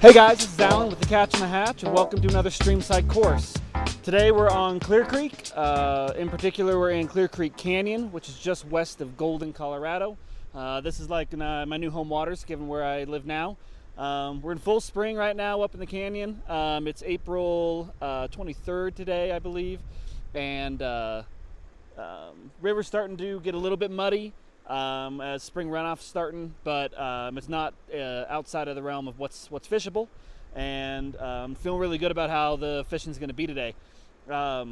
Hey guys, this is Alan with The Catch and the Hatch, and welcome to another Streamside course. Today we're on Clear Creek. In particular, we're in Clear Creek Canyon, which is just west of Golden, Colorado. This is like my new home waters, given where I live now. We're in full spring right now up in the canyon. It's April 23rd today, I believe, and river's starting to get a little bit muddy. As spring runoff's starting, but it's not outside of the realm of what's fishable, and feeling really good about how the fishing's going to be today. I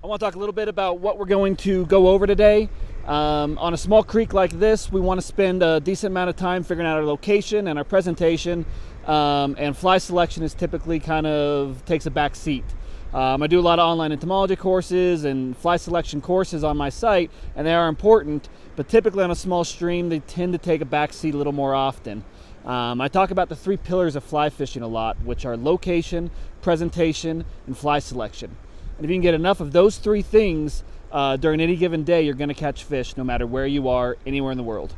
want to talk a little bit about what we're going to go over today. On a small creek like this, we want to spend a decent amount of time figuring out our location and our presentation, and fly selection is typically kind of takes a back seat. I do a lot of online entomology courses and fly selection courses on my site, and they are important, but typically on a small stream, they tend to take a back seat a little more often. I talk about the three pillars of fly fishing a lot, which are location, presentation, and fly selection. And if you can get enough of those three things during any given day, you're going to catch fish no matter where you are, anywhere in the world.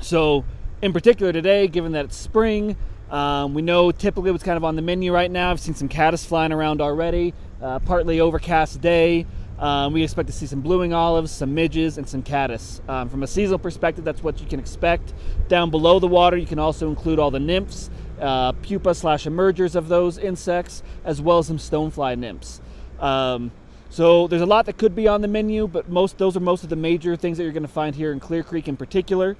So in particular today, given that it's spring, we know typically what's kind of on the menu right now. I've seen some caddis flying around already, partly overcast day. We expect to see some blueing olives, some midges, and some caddis. From a seasonal perspective, that's what you can expect. Down below the water, you can also include all the nymphs, pupa/emergers of those insects, as well as some stonefly nymphs. So there's a lot that could be on the menu, but those are most of the major things that you're going to find here in Clear Creek in particular.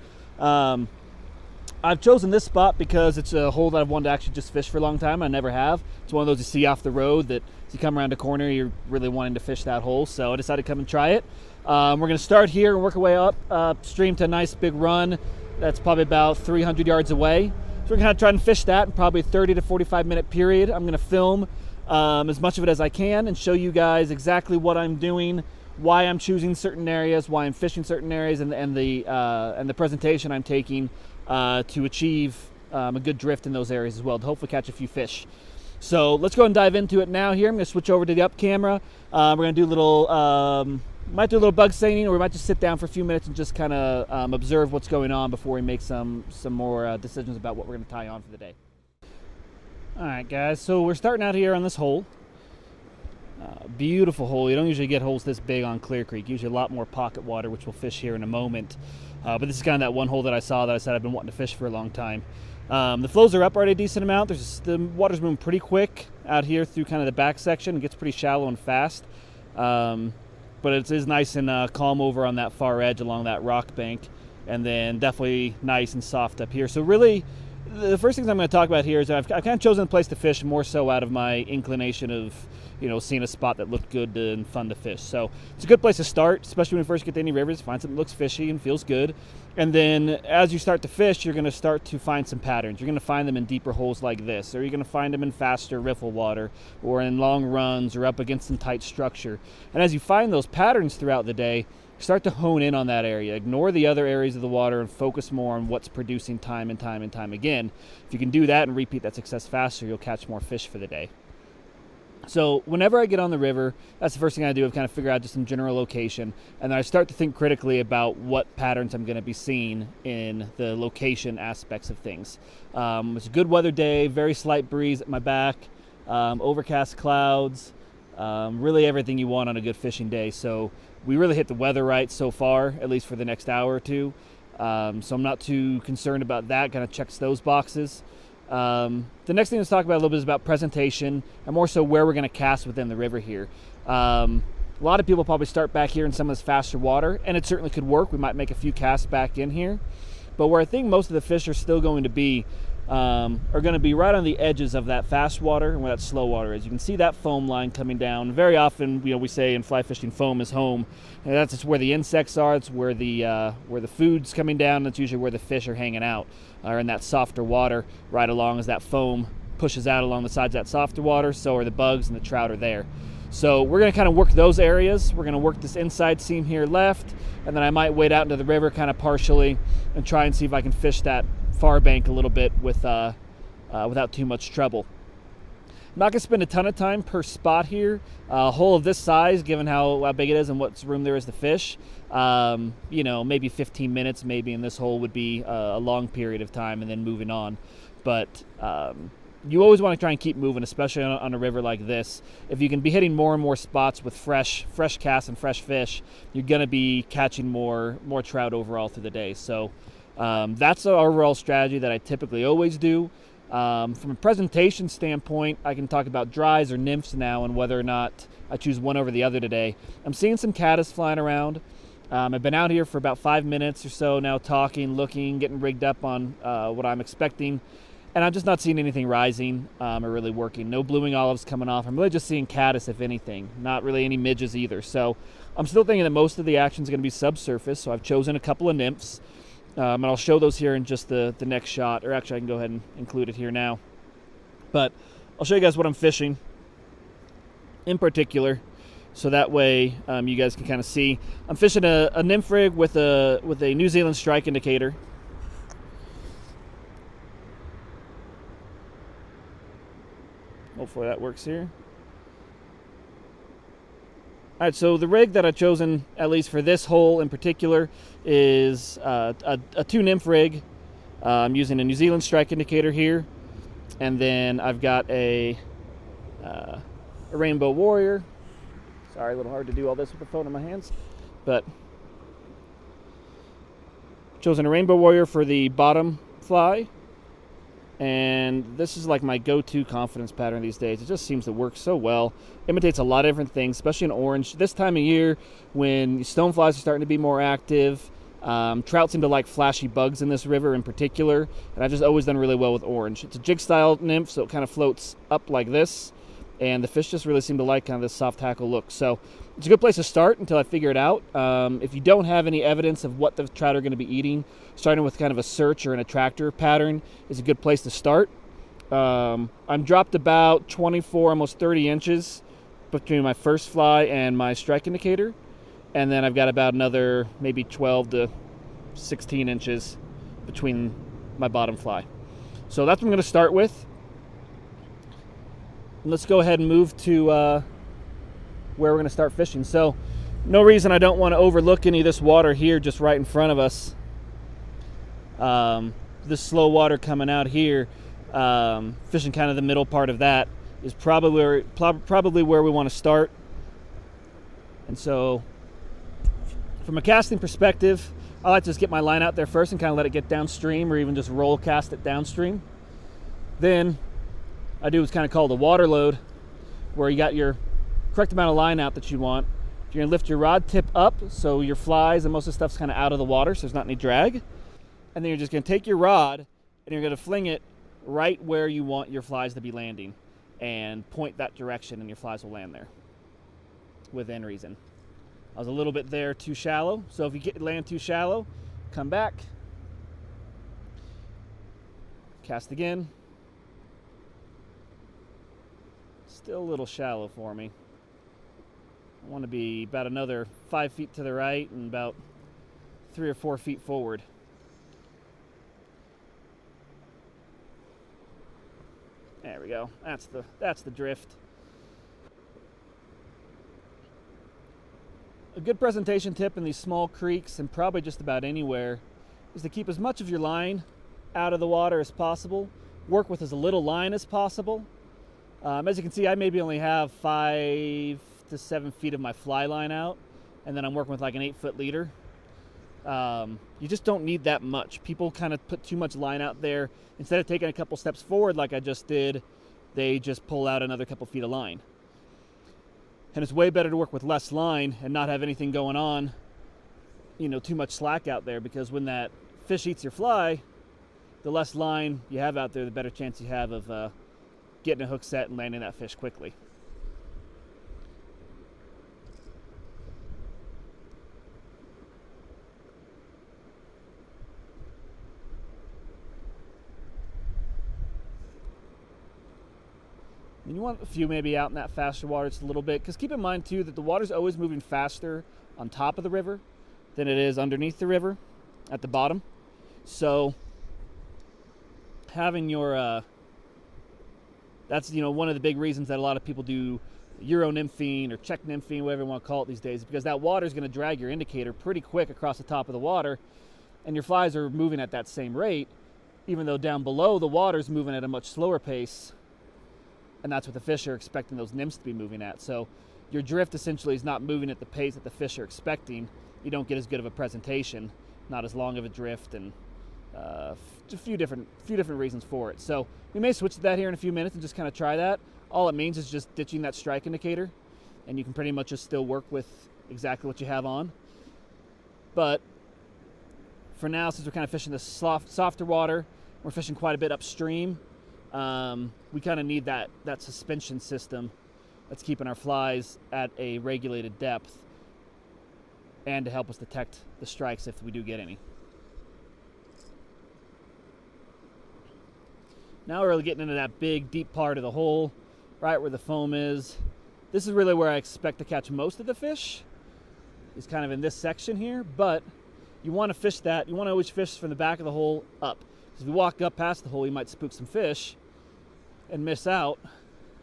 I've chosen this spot because it's a hole that I've wanted to actually just fish for a long time. I never have. It's one of those you see off the road that as you come around a corner, you're really wanting to fish that hole. So I decided to come and try it. We're going to start here and work our way upstream to a nice big run that's probably about 300 yards away. So we're going to try and fish that in probably a 30 to 45 minute period. I'm going to film as much of it as I can and show you guys exactly what I'm doing, why I'm choosing certain areas, why I'm fishing certain areas, and the presentation I'm taking to achieve a good drift in those areas as well, to hopefully catch a few fish. So let's go and dive into it now here. I'm going to switch over to the up camera. We're going to do a little, might do a little bug seining, or we might just sit down for a few minutes and just kind of observe what's going on before we make some more decisions about what we're going to tie on for the day. All right, guys, so we're starting out here on this hole. Beautiful hole. You don't usually get holes this big on Clear Creek. Usually a lot more pocket water, which we'll fish here in a moment. But this is kind of that one hole that I saw that I said I've been wanting to fish for a long time. The flows are up already a decent amount. The water's moving pretty quick out here through kind of the back section. It gets pretty shallow and fast. But it is nice and calm over on that far edge along that rock bank. And then definitely nice and soft up here. So really, the first things I'm going to talk about here is I've kind of chosen a place to fish more so out of my inclination of, seeing a spot that looked good and fun to fish. So it's a good place to start, especially when you first get to any rivers. Find something that looks fishy and feels good. And then as you start to fish, you're going to start to find some patterns. You're going to find them in deeper holes like this, or you're going to find them in faster riffle water, or in long runs, or up against some tight structure. And as you find those patterns throughout the day, start to hone in on that area. Ignore the other areas of the water and focus more on what's producing time and time and time again. If you can do that and repeat that success faster, you'll catch more fish for the day. So whenever I get on the river, that's the first thing I do, is kind of figure out just some general location, and then I start to think critically about what patterns I'm going to be seeing in the location aspects of things. It's a good weather day, very slight breeze at my back, overcast clouds, really everything you want on a good fishing day. So we really hit the weather right so far, at least for the next hour or two. So I'm not too concerned about that, kind of checks those boxes. The next thing to talk about a little bit is about presentation, and more so where we're going to cast within the river here. A lot of people probably start back here in some of this faster water, and it certainly could work. We might make a few casts back in here. But where I think most of the fish are still going to be are going to be right on the edges of that fast water and where that slow water is. You can see that foam line coming down. Very often, we say in fly fishing, foam is home. And that's just where the insects are. It's where the food's coming down. That's usually where the fish are hanging out, or in that softer water right along as that foam pushes out along the sides of that softer water. So are the bugs and the trout are there. So we're going to kind of work those areas. We're going to work this inside seam here left, and then I might wade out into the river kind of partially and try and see if I can fish that far bank a little bit without too much trouble. I'm not going to spend a ton of time per spot here. A hole of this size, given how big it is and what room there is to fish, you know, maybe 15 minutes maybe in this hole would be a long period of time, and then moving on. But you always want to try and keep moving, especially on a river like this. If you can be hitting more and more spots with fresh casts and fresh fish, you're going to be catching more trout overall through the day. So that's our overall strategy that I typically always do. From a presentation standpoint, I can talk about dries or nymphs now and whether or not I choose one over the other today. I'm seeing some caddis flying around. I've been out here for about 5 minutes or so now, talking, looking, getting rigged up on what I'm expecting. And I'm just not seeing anything rising or really working. No blooming olives coming off. I'm really just seeing caddis, if anything. Not really any midges either. So I'm still thinking that most of the action is going to be subsurface. So I've chosen a couple of nymphs. And I'll show those here in just the next shot. Or actually, I can go ahead and include it here now. But I'll show you guys what I'm fishing in particular. So that way you guys can kind of see. I'm fishing a nymph rig with a New Zealand strike indicator. Hopefully that works here. All right, so the rig that I've chosen, at least for this hole in particular, is a 2 nymph rig. I'm using a New Zealand strike indicator here. And then I've got a Rainbow Warrior. Sorry, a little hard to do all this with the phone in my hands. But chosen a Rainbow Warrior for the bottom fly. And this is like my go-to confidence pattern these days. It just seems to work so well. Imitates a lot of different things, especially in orange. This time of year, when stoneflies are starting to be more active, trout seem to like flashy bugs in this river in particular, and I've just always done really well with orange. It's a jig-style nymph, so it kind of floats up like this, and the fish just really seem to like kind of this soft tackle look. So it's a good place to start until I figure it out. If you don't have any evidence of what the trout are going to be eating, starting with kind of a search or an attractor pattern is a good place to start. I'm dropped about 24, almost 30 inches between my first fly and my strike indicator. And then I've got about another maybe 12 to 16 inches between my bottom fly. So that's what I'm going to start with. Let's go ahead and move to where we're going to start fishing. So no reason I don't want to overlook any of this water here just right in front of us. This slow water coming out here, fishing kind of the middle part of that is probably where we want to start. And so from a casting perspective, I like to just get my line out there first and kind of let it get downstream, or even just roll cast it downstream. Then I do what's kind of called a water load, where you got your correct amount of line out that you want. You're gonna lift your rod tip up so your flies and most of the stuff's kind of out of the water, so there's not any drag. And then you're just gonna take your rod and you're gonna fling it right where you want your flies to be landing and point that direction, and your flies will land there within reason. I was a little bit there too shallow, so if you land too shallow, come back, cast again. Still a little shallow for me. I want to be about another 5 feet to the right and about 3 or 4 feet forward. There we go. That's the drift. A good presentation tip in these small creeks, and probably just about anywhere, is to keep as much of your line out of the water as possible. Work with as little line as possible. As you can see, I maybe only have 5 to 7 feet of my fly line out, and then I'm working with like an 8-foot leader. You just don't need that much. People kind of put too much line out there. Instead of taking a couple steps forward like I just did, they just pull out another couple feet of line. And it's way better to work with less line and not have anything going on, too much slack out there, because when that fish eats your fly, the less line you have out there, the better chance you have of getting a hook set and landing that fish quickly. And you want a few maybe out in that faster water just a little bit, because keep in mind too that the water's always moving faster on top of the river than it is underneath the river at the bottom. So having your That's, one of the big reasons that a lot of people do Euro nymphing or Czech nymphing, whatever you want to call it these days, because that water is going to drag your indicator pretty quick across the top of the water, and your flies are moving at that same rate, even though down below the water is moving at a much slower pace, and that's what the fish are expecting those nymphs to be moving at. So your drift essentially is not moving at the pace that the fish are expecting. You don't get as good of a presentation, not as long of a drift, and a few different reasons for it. So we may switch to that here in a few minutes and just kind of try that. All it means is just ditching that strike indicator, and you can pretty much just still work with exactly what you have on. But for now, since we're kind of fishing the softer water, we're fishing quite a bit upstream, we kind of need that suspension system that's keeping our flies at a regulated depth and to help us detect the strikes if we do get any. Now we're really getting into that big, deep part of the hole, right where the foam is. This is really where I expect to catch most of the fish, is kind of in this section here, but you want to fish that. You want to always fish from the back of the hole up. Because if you walk up past the hole, you might spook some fish and miss out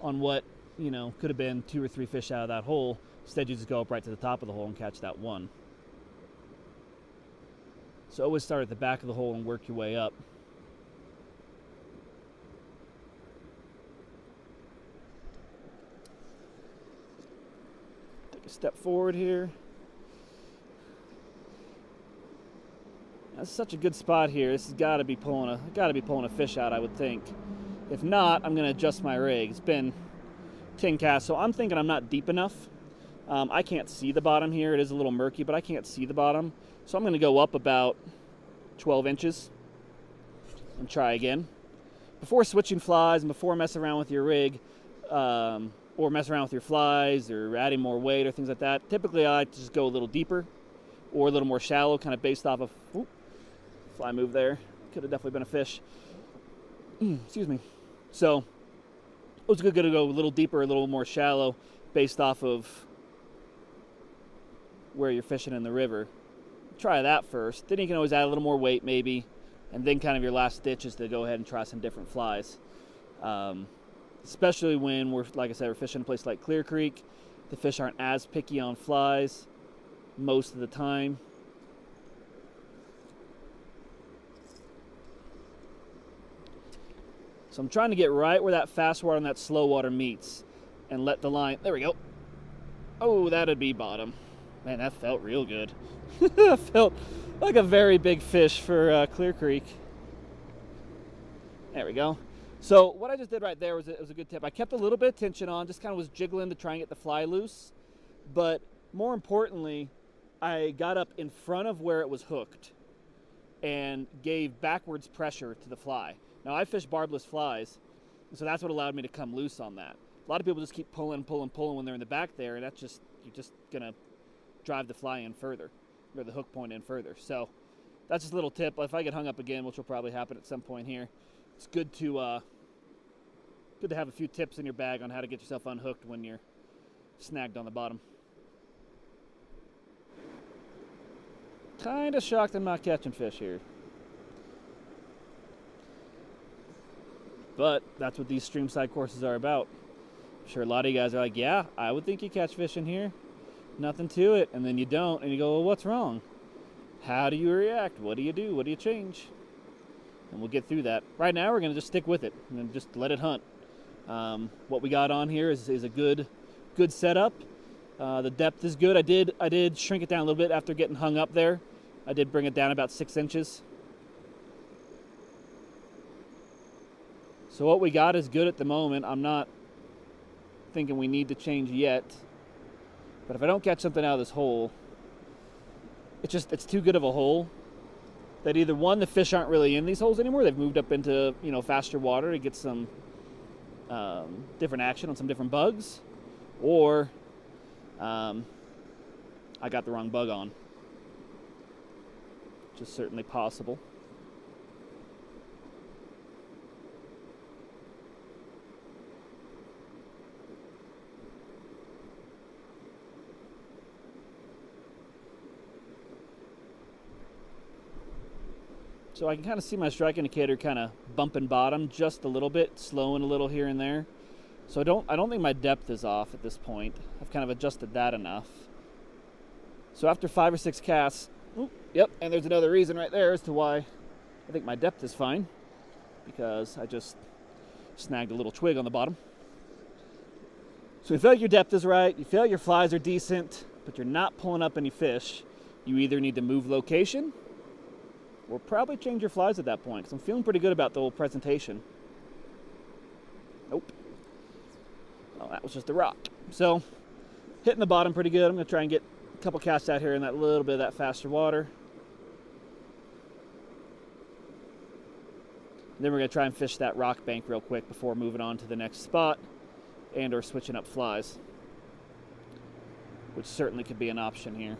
on what, could have been 2 or 3 fish out of that hole. Instead, you just go up right to the top of the hole and catch that one. So always start at the back of the hole and work your way up. Take a step forward here. That's such a good spot here. This has got to be pulling a fish out, I would think. If not, I'm going to adjust my rig. It's been 10 casts, so I'm thinking I'm not deep enough. I can't see the bottom here. It is a little murky, but I can't see the bottom. So I'm going to go up about 12 inches and try again. Before switching flies and before messing around with your rig, or messing around with your flies or adding more weight or things like that, typically I like to just go a little deeper or a little more shallow, kind of based off of... fly move there. Could have definitely been a fish. Excuse me. So it's good to go a little deeper, a little more shallow, based off of where you're fishing in the river. Try that first. Then you can always add a little more weight maybe, and then kind of your last ditch is to go ahead and try some different flies. Especially when like I said, we're fishing in a place like Clear Creek. The fish aren't as picky on flies most of the time. So I'm trying to get right where that fast water and that slow water meets and let the line... There we go. Oh, that'd be bottom. Man, that felt real good. Felt like a very big fish for Clear Creek. There we go. So what I just did right there was a good tip. I kept a little bit of tension on, just kind of was jiggling to try and get the fly loose. But more importantly, I got up in front of where it was hooked and gave backwards pressure to the fly. Now, I fish barbless flies, so that's what allowed me to come loose on that. A lot of people just keep pulling when they're in the back there, and you're just going to drive the fly in further, or the hook point in further. So that's just a little tip. If I get hung up again, which will probably happen at some point here, it's good to have a few tips in your bag on how to get yourself unhooked when you're snagged on the bottom. Kind of shocked I'm not catching fish here. But that's what these Streamside courses are about. I'm sure a lot of you guys are like, yeah, I would think you catch fish in here. Nothing to it. And then you don't. And you go, well, what's wrong? How do you react? What do you do? What do you change? And we'll get through that. Right now, we're going to just stick with it and just let it hunt. What we got on here is a good setup. The depth is good. I did shrink it down a little bit after getting hung up there. I did bring it down about 6 inches. So what we got is good at the moment. I'm not thinking we need to change yet. But if I don't catch something out of this hole, it's too good of a hole that either one, the fish aren't really in these holes anymore. They've moved up into faster water to get some different action on some different bugs, or I got the wrong bug on, which is certainly possible. So I can kind of see my strike indicator kind of bumping bottom just a little bit, slowing a little here and there. So I don't think my depth is off at this point. I've kind of adjusted that enough. So after 5 or 6 casts, yep, and there's another reason right there as to why I think my depth is fine, because I just snagged a little twig on the bottom. So you feel like your depth is right, you feel like your flies are decent, but you're not pulling up any fish. You either need to move location or probably change your flies at that point, because I'm feeling pretty good about the whole presentation. Nope. Oh, that was just a rock. So hitting the bottom pretty good. I'm going to try and get a couple casts out here in that little bit of that faster water. Then we're going to try and fish that rock bank real quick before moving on to the next spot and or switching up flies, which certainly could be an option here.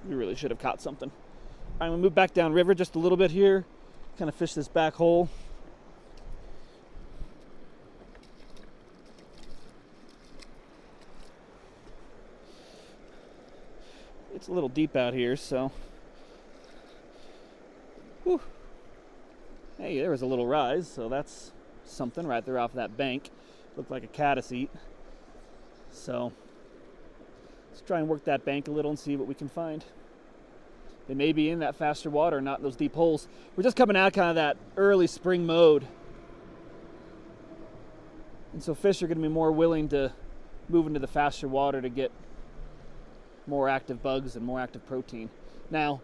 We really should have caught something. I'm going to move back down river just a little bit here, kind of fish this back hole. It's a little deep out here, so. Whew. Hey, there was a little rise, so that's something right there off that bank. Looked like a caddis eat. So let's try and work that bank a little and see what we can find. They may be in that faster water, not in those deep holes. We're just coming out kind of that early spring mode. And so fish are going to be more willing to move into the faster water to get more active bugs and more active protein. Now,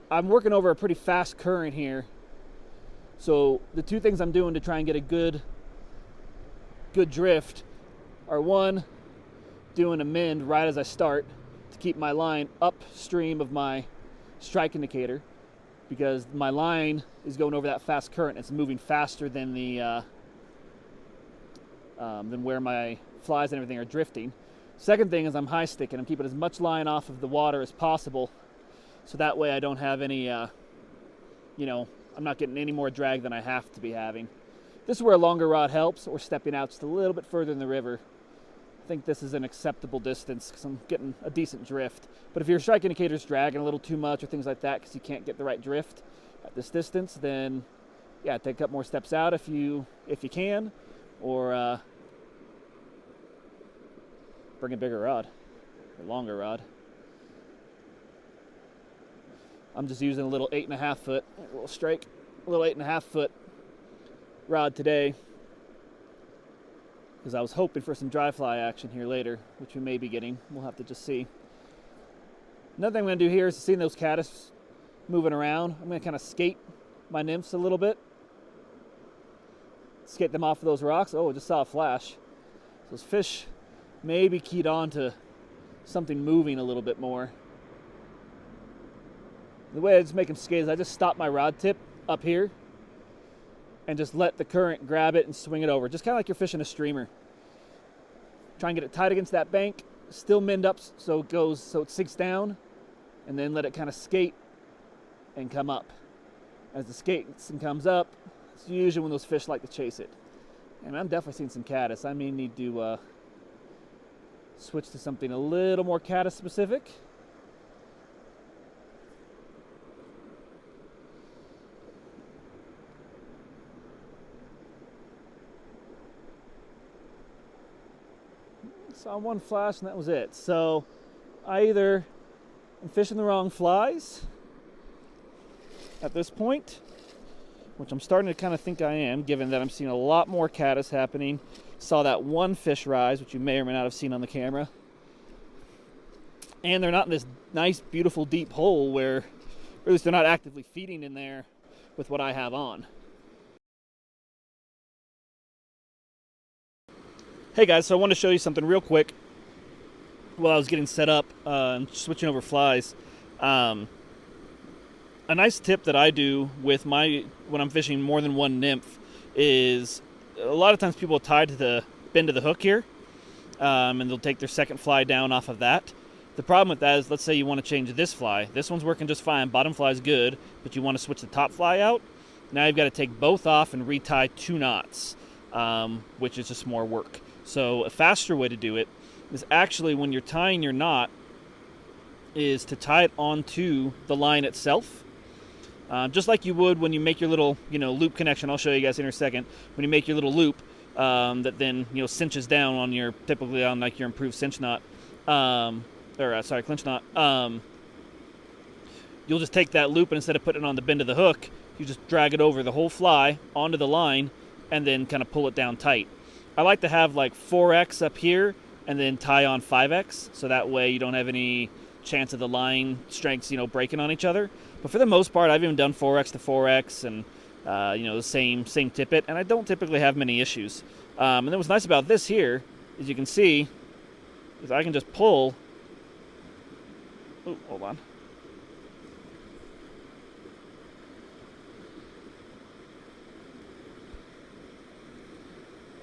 I'm working over a pretty fast current here. So the two things I'm doing to try and get a good drift are, one, doing a mend right as I start to keep my line upstream of my strike indicator, because my line is going over that fast current. It's moving faster than the than where my flies and everything are drifting. Second thing is I'm high sticking. I'm keeping as much line off of the water as possible, so that way I don't have any, I'm not getting any more drag than I have to be having. This is where a longer rod helps, or stepping out just a little bit further in the river. I think this is an acceptable distance because I'm getting a decent drift. But if your strike indicator's dragging a little too much or things like that because you can't get the right drift at this distance, then yeah, take a couple more steps out if you can, or bring a bigger rod, a longer rod. I'm just using a little 8.5 foot, a little strike, a little 8.5 foot rod today, because I was hoping for some dry fly action here later, which we may be getting. We'll have to just see. Another thing I'm going to do here is seeing those caddis moving around. I'm going to kind of skate my nymphs a little bit. Skate them off of those rocks. Oh, I just saw a flash. Those fish may be keyed on to something moving a little bit more. The way I just make them skate is I just stop my rod tip up here and just let the current grab it and swing it over. Just kind of like you're fishing a streamer. Try and get it tight against that bank, still mend up so it sinks down, and then let it kind of skate and come up. As the skates and comes up, it's usually when those fish like to chase it. And I'm definitely seeing some caddis. I may need to switch to something a little more caddis specific. Saw one flash and that was it. So I either am fishing the wrong flies at this point, which I'm starting to kind of think I am, given that I'm seeing a lot more caddis happening. Saw that one fish rise, which you may or may not have seen on the camera. And they're not in this nice, beautiful, deep hole where, or at least they're not actively feeding in there with what I have on. Hey guys, so I want to show you something real quick while I was getting set up and switching over flies. A nice tip that I do with when I'm fishing more than one nymph is a lot of times people tie to the bend of the hook here, and they'll take their second fly down off of that. The problem with that is, let's say you want to change this fly. This one's working just fine, bottom fly is good, but you want to switch the top fly out. Now you've got to take both off and retie 2 knots, which is just more work. So a faster way to do it is actually, when you're tying your knot, is to tie it onto the line itself. just like you would when you make your little, loop connection. I'll show you guys in a second. When you make your little loop that then, cinches down on typically on like your improved cinch knot, clinch knot. You'll just take that loop, and instead of putting it on the bend of the hook, you just drag it over the whole fly onto the line and then kind of pull it down tight. I like to have like 4x up here and then tie on 5x, so that way you don't have any chance of the line strengths, breaking on each other. But for the most part, I've even done 4x to 4x and, the same tippet, and I don't typically have many issues. And then what's nice about this here, as you can see, is I can just pull. Oh, hold on.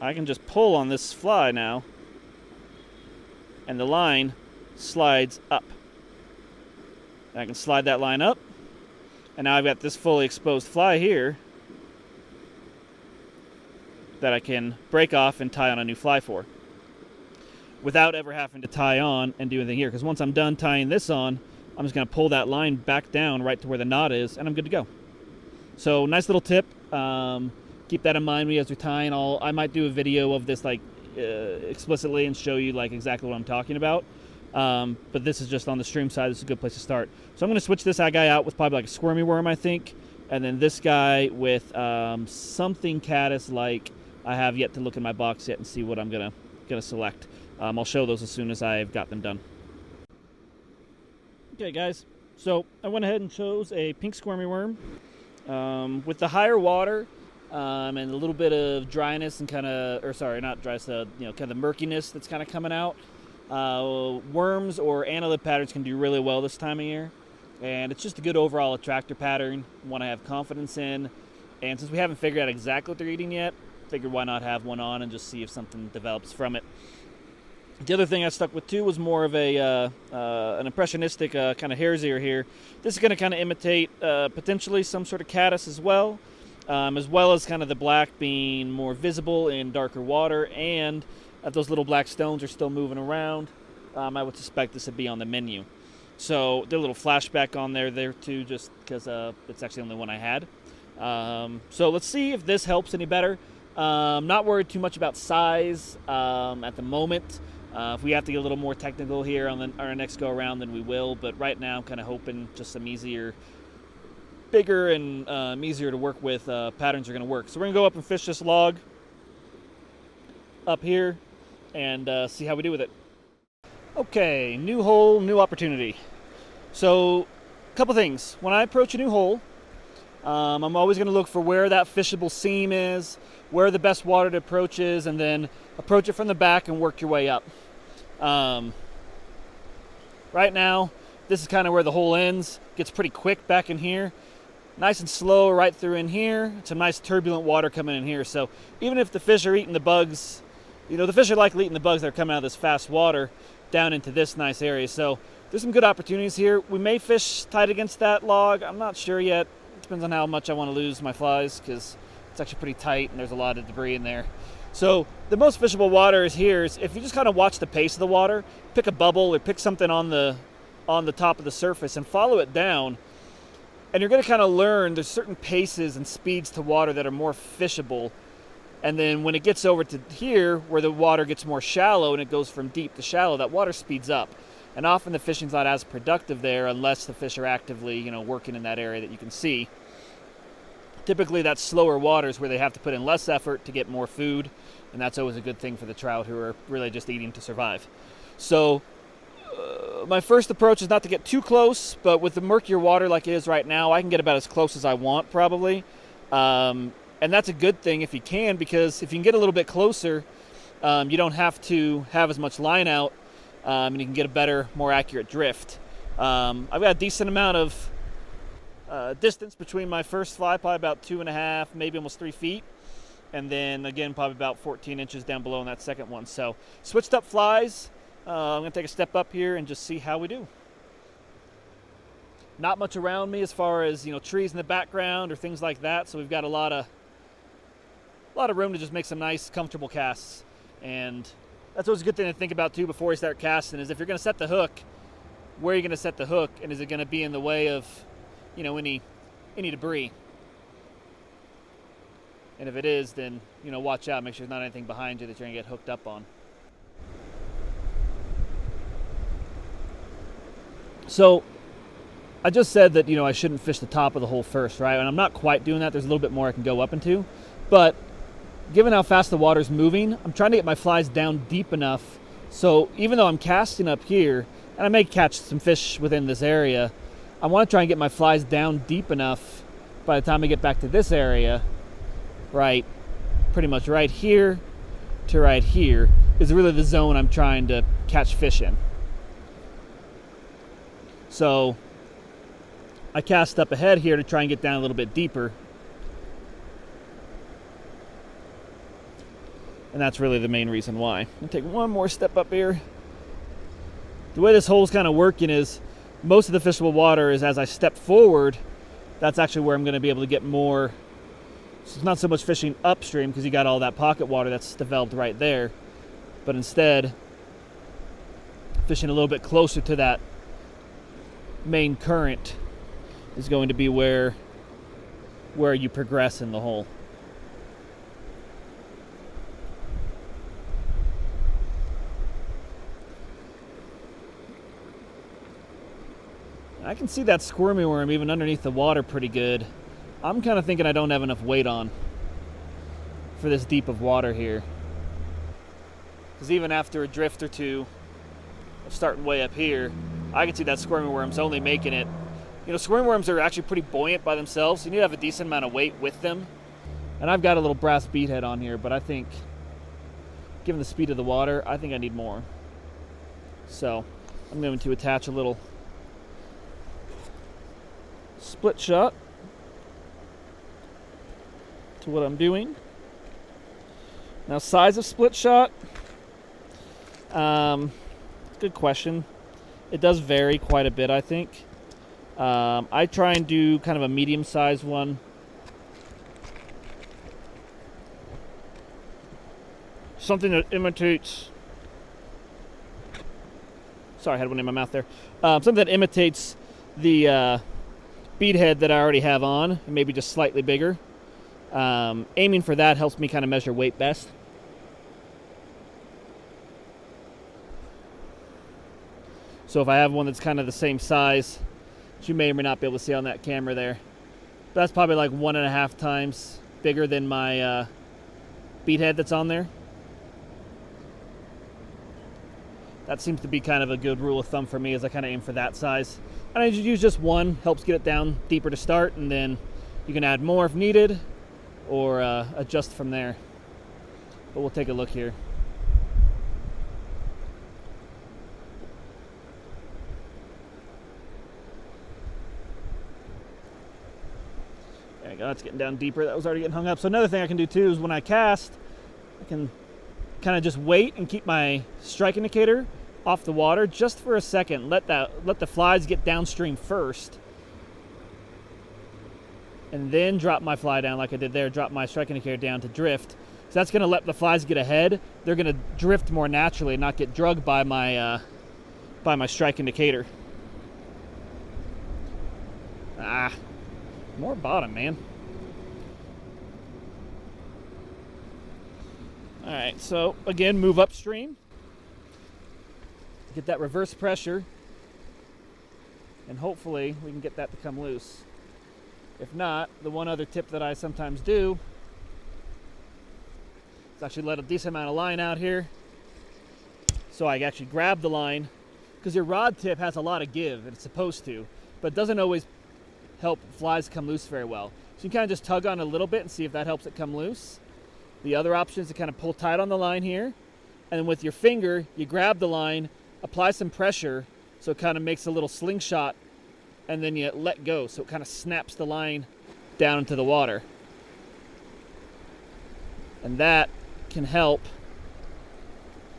I can just pull on this fly now, and the line slides up. I can slide that line up, and now I've got this fully exposed fly here that I can break off and tie on a new fly for, without ever having to tie on and do anything here. Because once I'm done tying this on, I'm just going to pull that line back down right to where the knot is, and I'm good to go. So nice little tip. Keep that in mind as we're tying. I might do a video of this explicitly and show you like exactly what I'm talking about. But this is just on the Streamside. This is a good place to start. So I'm going to switch this guy out with probably like a squirmy worm, I think, and then this guy with something caddis like. I have yet to look in my box yet and see what I'm gonna select. I'll show those as soon as I've got them done. Okay, guys. So I went ahead and chose a pink squirmy worm with the higher water. And a little bit of dryness and kind of the murkiness that's kind of coming out. Worms or annelid patterns can do really well this time of year, and it's just a good overall attractor pattern, one I have confidence in. And since we haven't figured out exactly what they're eating yet, figured why not have one on and just see if something develops from it. The other thing I stuck with too was more of an impressionistic kind of hare's ear here. This is going to kind of imitate potentially some sort of caddis as well as kind of the black being more visible in darker water, and if those little black stones are still moving around, I would suspect this would be on the menu. So there's a little flashback on there too, just because it's actually the only one I had. So let's see if this helps any better. Not worried too much about size at the moment. If we have to get a little more technical here on our next go around, then we will. But right now, I'm kind of hoping just some bigger and easier to work with patterns are going to work. So we're going to go up and fish this log up here and see how we do with it. Okay, new hole, new opportunity. So a couple things. When I approach a new hole, I'm always going to look for where that fishable seam is, where the best water to approach is, and then approach it from the back and work your way up. Right now, this is kind of where the hole ends. Gets pretty quick back in here. Nice and slow right through in here. It's some nice turbulent water coming in here. So even if the fish are eating the bugs, the fish are likely eating the bugs that are coming out of this fast water down into this nice area. So there's some good opportunities here. We may fish tight against that log. I'm not sure yet. Depends on how much I want to lose my flies, because it's actually pretty tight and there's a lot of debris in there. So the most fishable water is here. If you just kind of watch the pace of the water, pick a bubble or pick something on the top of the surface and follow it down, and you're going to kind of learn there's certain paces and speeds to water that are more fishable. And then when it gets over to here, where the water gets more shallow and it goes from deep to shallow, that water speeds up. And often the fishing's not as productive there unless the fish are actively, working in that area that you can see. Typically, that's slower waters where they have to put in less effort to get more food, and that's always a good thing for the trout who are really just eating to survive. So my first approach is not to get too close, but with the murkier water like it is right now, I can get about as close as I want probably. And that's a good thing if you can, because if you can get a little bit closer, you don't have to have as much line out, and you can get a better, more accurate drift. I've got a decent amount of distance between my first fly, probably about 2.5, maybe almost 3 feet. And then again, probably about 14 inches down below in that second one. So switched up flies. I'm going to take a step up here and just see how we do. Not much around me as far as, trees in the background or things like that. So we've got a lot of room to just make some nice, comfortable casts. And that's always a good thing to think about too before you start casting, is if you're going to set the hook, where are you going to set the hook? And is it going to be in the way of, any any debris. And if it is, then, you know, watch out. Make sure there's not anything behind you that you're going to get hooked up on. So, I just said that, you know, I shouldn't fish the top of the hole first, right? And I'm not quite doing that. There's a little bit more I can go up into. But given how fast the water's moving, I'm trying to get my flies down deep enough. So even though I'm casting up here, and I may catch some fish within this area, I want to try and get my flies down deep enough by the time I get back to this area, right, pretty much right here to right here is really the zone I'm trying to catch fish in. So I cast up ahead here to try and get down a little bit deeper. And that's really the main reason why. I'm going to take one more step up here. The way this hole's kind of working is most of the fishable water is as I step forward, that's actually where I'm going to be able to get more. So it's not so much fishing upstream because you got all that pocket water that's developed right there, but instead fishing a little bit closer to that main current is going to be where you progress in the hole. I can see that squirmy worm even underneath the water pretty good. I'm kind of thinking I don't have enough weight on for this deep of water here. Because even after a drift or two of starting way up here, I can see that squirmy worm's only making it. You know, squirmy worms are actually pretty buoyant by themselves. You need to have a decent amount of weight with them. And I've got a little brass bead head on here, but I think, given the speed of the water, I think I need more. So I'm going to attach a little split shot to what I'm doing. Now, size of split shot, good question. It does vary quite a bit, I think. I try and do kind of a medium-sized one. Something that imitates... Sorry, I had one in my mouth there. Something that imitates the bead head that I already have on, and maybe just slightly bigger. Aiming for that helps me kind of measure weight best. So if I have one that's kind of the same size, which you may or may not be able to see on that camera there, that's probably like 1.5 times bigger than my bead head that's on there. That seems to be kind of a good rule of thumb for me, as I kind of aim for that size. And I use just one, helps get it down deeper to start, and then you can add more if needed, or adjust from there. But we'll take a look here. There we go, that's getting down deeper. That was already getting hung up. So another thing I can do too is when I cast, I can kind of just wait and keep my strike indicator off the water just for a second. Let the flies get downstream first, and then drop my fly down like I did there. Drop my strike indicator down to drift. So that's going to let the flies get ahead. They're going to drift more naturally and not get drugged by my strike indicator. More bottom, man. All right, so again, move upstream. Get that reverse pressure, and hopefully we can get that to come loose. If not, the one other tip that I sometimes do is actually let a decent amount of line out here, so I actually grab the line, because your rod tip has a lot of give, and it's supposed to, but it doesn't always help flies come loose very well. So you kind of just tug on a little bit and see if that helps it come loose. The other option is to kind of pull tight on the line here, and then with your finger, you grab the line, apply some pressure so it kind of makes a little slingshot, and then you let go so it kind of snaps the line down into the water. And that can help.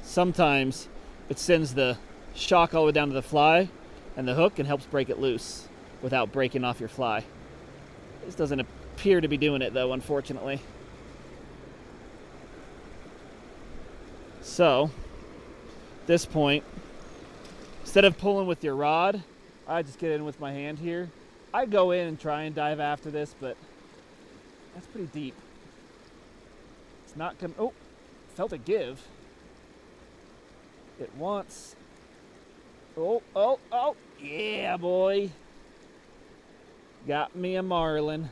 Sometimes it sends the shock all the way down to the fly and the hook and helps break it loose without breaking off your fly. This doesn't appear to be doing it though, unfortunately. So, at this point, instead of pulling with your rod, I just get in with my hand here I'd go in and try and dive after this, but that's pretty deep. It's not gonna, oh, felt it give. It wants, oh, yeah, boy. Got me a marlin.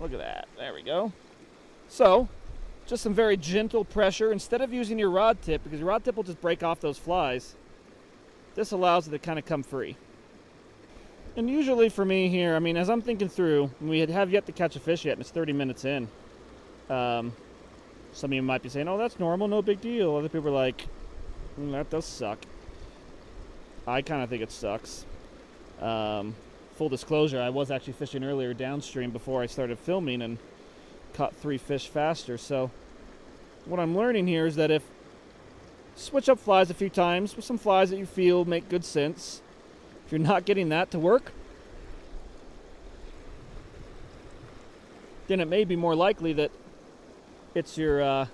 Look at that, there we go. So, just some very gentle pressure. Instead of using your rod tip, because your rod tip will just break off those flies, this allows it to kind of come free. And usually for me here, I mean, as I'm thinking through, we have yet to catch a fish yet, and it's 30 minutes in. Some of you might be saying, oh, that's normal, no big deal. Other people are like, that does suck. I kind of think it sucks. Full disclosure, I was actually fishing earlier downstream before I started filming and caught 3 fish faster. So what I'm learning here is that if switch up flies a few times with some flies that you feel make good sense, if you're not getting that to work, then it may be more likely that it's your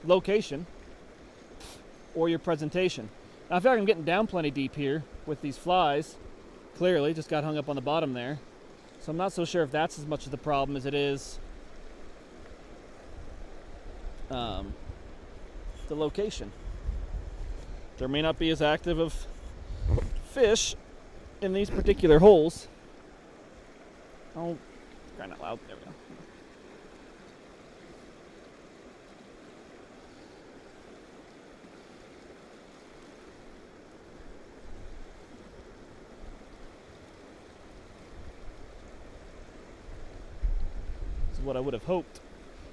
location or your presentation. Now I feel like I'm getting down plenty deep here with these flies. Clearly, just got hung up on the bottom there. So I'm not so sure if that's as much of the problem as it is the location. There may not be as active of fish in these particular holes. Oh, crying out loud. There we go. This is what I would have hoped.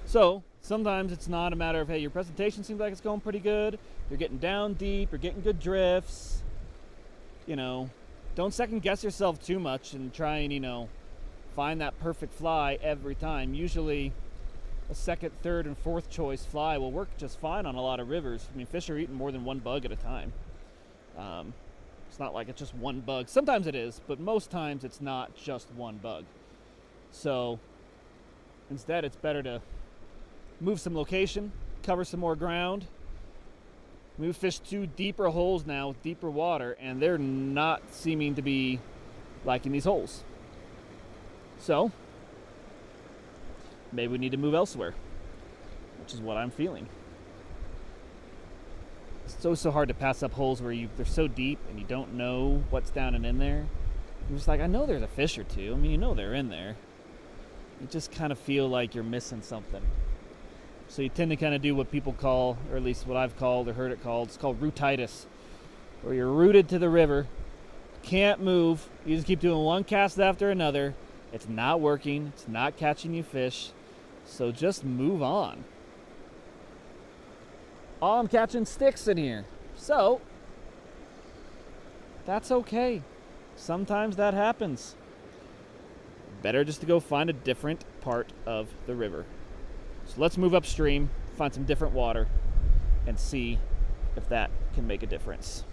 So sometimes it's not a matter of, hey, your presentation seems like it's going pretty good, you're getting down deep, you're getting good drifts, you know, don't second guess yourself too much and try and, you know, find that perfect fly every time. Usually a second, third, and fourth choice fly will work just fine on a lot of rivers. I mean, fish are eating more than one bug at a time. It's not like it's just one bug. Sometimes it is, but most times it's not just one bug. So instead, it's better to move some location, cover some more ground. We've fished 2 deeper holes now with deeper water, and they're not seeming to be liking these holes. So maybe we need to move elsewhere, which is what I'm feeling. It's so hard to pass up holes where they're so deep and you don't know what's down and in there. You're just like, I know there's a fish or two. I mean, you know they're in there. You just kind of feel like you're missing something. So you tend to kind of do what people call, or at least what I've called or heard it called, it's called rootitis, where you're rooted to the river, can't move, you just keep doing one cast after another, it's not working, it's not catching you fish, so just move on. Oh, I'm catching sticks in here, so that's okay. Sometimes that happens. Better just to go find a different part of the river. So let's move upstream, find some different water, and see if that can make a difference.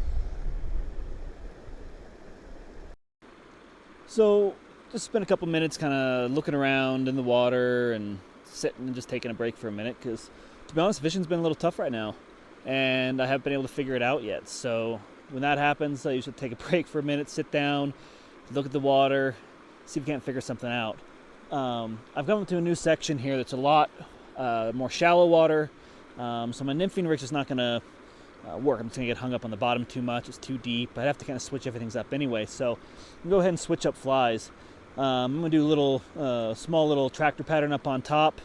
So just spent a couple minutes kind of looking around in the water and sitting and just taking a break for a minute, because to be honest, fishing's been a little tough right now and I haven't been able to figure it out yet. So when that happens, I usually take a break for a minute, sit down, look at the water, see if we can't figure something out. I've come to a new section here that's a lot more shallow water, so my nymphing rig is not going to work. I'm just going to get hung up on the bottom too much. It's too deep. I'd have to kind of switch everything up anyway, so I'm going to go ahead and switch up flies. I'm going to do a little small little tractor pattern up on top,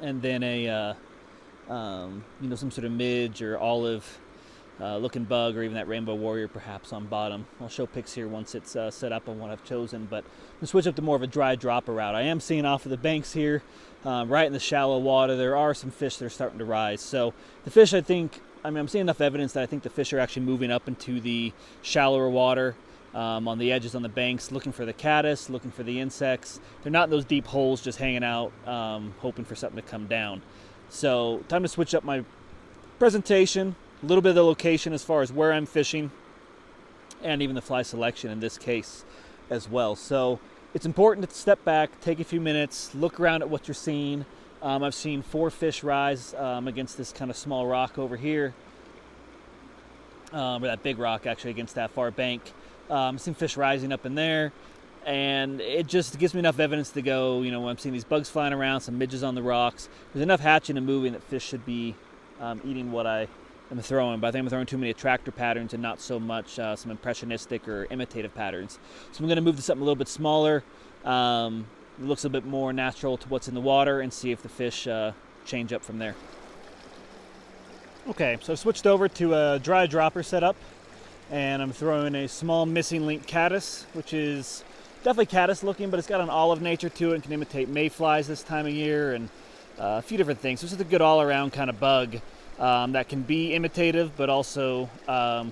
and then a some sort of midge or olive looking bug, or even that rainbow warrior perhaps on bottom. I'll show pics here once it's set up on what I've chosen, but I'm going to switch up to more of a dry dropper route. I am seeing off of the banks here, right in the shallow water, there are some fish that are starting to rise. So the fish, I'm seeing enough evidence that I think the fish are actually moving up into the shallower water, on the edges, on the banks, looking for the caddis, looking for the insects. They're not in those deep holes just hanging out, hoping for something to come down. So time to switch up my presentation, a little bit of the location as far as where I'm fishing, and even the fly selection in this case as well. So it's important to step back, take a few minutes, look around at what you're seeing. I've seen 4 fish rise against this kind of small rock over here. or that big rock actually against that far bank. Seen fish rising up in there, and it just gives me enough evidence to go, when I'm seeing these bugs flying around, some midges on the rocks, there's enough hatching and moving that fish should be eating what I am throwing. But I think I'm throwing too many attractor patterns and not so much some impressionistic or imitative patterns. So I'm going to move to something a little bit smaller, it looks a bit more natural to what's in the water, and see if the fish change up from there. Okay, so I switched over to a dry dropper setup, and I'm throwing a small missing link caddis, which is definitely caddis looking, but it's got an olive nature to it and can imitate mayflies this time of year, and a few different things. So it's just a good all-around kind of bug that can be imitative, but also